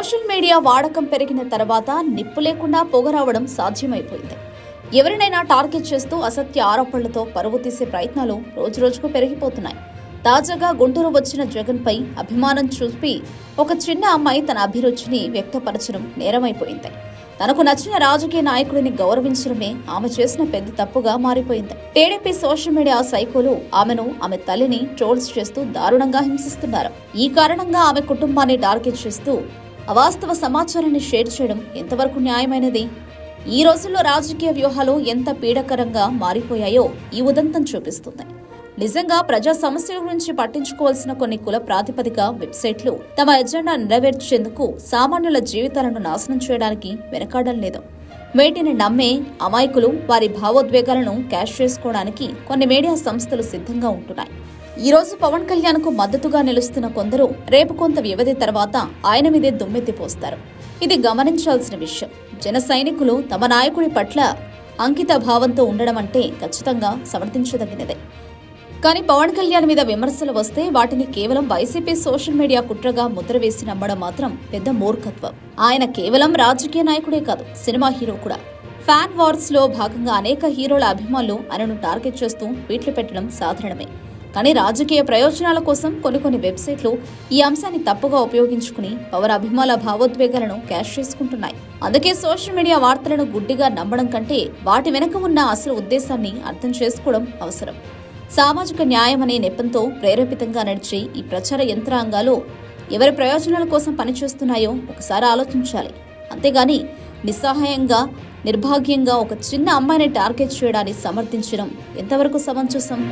Social media వాడకం పెరిగిన తర్వాత నిప్పు లేకుండా పొగ రావడం సాధ్యమైపోయింది. ఎవరినైనా టార్గెట్ చేస్తూ అసత్య ఆరోపణలతో పరువు తీసే ప్రయత్నాలు రోజురోజుకు పెరిగిపోతున్నాయి. తాజాగా గుంటూరు వచ్చిన జగన్పై అభిమానం చూపి ఒక చిన్న అమ్మాయి తన అభిరుచిని వ్యక్తపరచడం నేరమైపోయింది. తనకు నచ్చిన రాజకీయ నాయకుడిని గౌరవించడమే ఆమె చేసిన పెద్ద తప్పుగా మారిపోయింది. టీడీపీ సోషల్ మీడియా సైకోలు ఆమెను, ఆమె తల్లిని ట్రోల్స్ చేస్తూ దారుణంగా హింసిస్తున్నారు. ఈ కారణంగా ఆమె కుటుంబాన్ని టార్గెట్ చేస్తూ అవాస్తవ సమాచారాన్ని షేర్ చేయడం ఎంతవరకు న్యాయమైనది? ఈ రోజుల్లో రాజకీయ వ్యూహాలు ఎంత పీడకరంగా మారిపోయాయో ఈ ఉదంతం చూపిస్తుంది. నిజంగా ప్రజా సమస్యల గురించి పట్టించుకోవాల్సిన కొన్ని కుల ప్రాతిపదిక వెబ్సైట్లు తమ ఎజెండా నెరవేర్చేందుకు సామాన్యుల జీవితాలను నాశనం చేయడానికి వెనకాడడం లేదు. వీటిని నమ్మే అమాయకులు వారి భావోద్వేగాలను క్యాష్ చేసుకోవడానికి కొన్ని మీడియా సంస్థలు సిద్ధంగా ఉంటున్నాయి. ఈ రోజు పవన్ కళ్యాణ్ కు మద్దతుగా నిలుస్తున్న కొందరు రేపు కొంత వ్యవధి తర్వాత ఆయన మీదే దుమ్మెత్తిపోస్తారు. ఇది గమనించాల్సిన విషయం. జన సైనికులు తమ నాయకుడి పట్ల అంకిత భావంతో ఉండడం అంటే ఖచ్చితంగా సమర్థించదగినదే. కానీ పవన్ కళ్యాణ్ మీద విమర్శలు వస్తే వాటిని కేవలం వైసీపీ సోషల్ మీడియా కుట్రగా ముద్ర వేసి నమ్మడం మాత్రం పెద్ద మూర్ఖత్వం. ఆయన కేవలం రాజకీయ నాయకుడే కాదు, సినిమా హీరో కూడా. ఫ్యాన్ వార్స్ లో భాగంగా అనేక హీరోల అభిమానులు ఆయనను టార్గెట్ చేస్తూ ట్వీట్లు పెట్టడం సాధారణమే. కానీ రాజకీయ ప్రయోజనాల కోసం కొన్ని వెబ్సైట్లు ఈ అంశాన్ని తప్పుగా ఉపయోగించుకుని పవర్ అభిమానుల భావోద్వేగాలను క్యాష్ చేసుకుంటున్నాయి. అందుకే సోషల్ మీడియా వార్తలను గుడ్డిగా నమ్మడం కంటే వాటి వెనుక ఉన్న అసలు ఉద్దేశాన్ని అర్థం చేసుకోవడం అవసరం. సామాజిక న్యాయం అనే నెపంతో ప్రేరేపితంగా నడిచే ఈ ప్రచార యంత్రాంగాలు ఎవరి ప్రయోజనాల కోసం పనిచేస్తున్నాయో ఒకసారి ఆలోచించాలి. అంతేగాని నిస్సహాయంగా, నిర్భాగ్యంగా ఒక చిన్న అమ్మాయిని టార్గెట్ చేయడాన్ని సమర్థించడం ఎంతవరకు సమంజసం?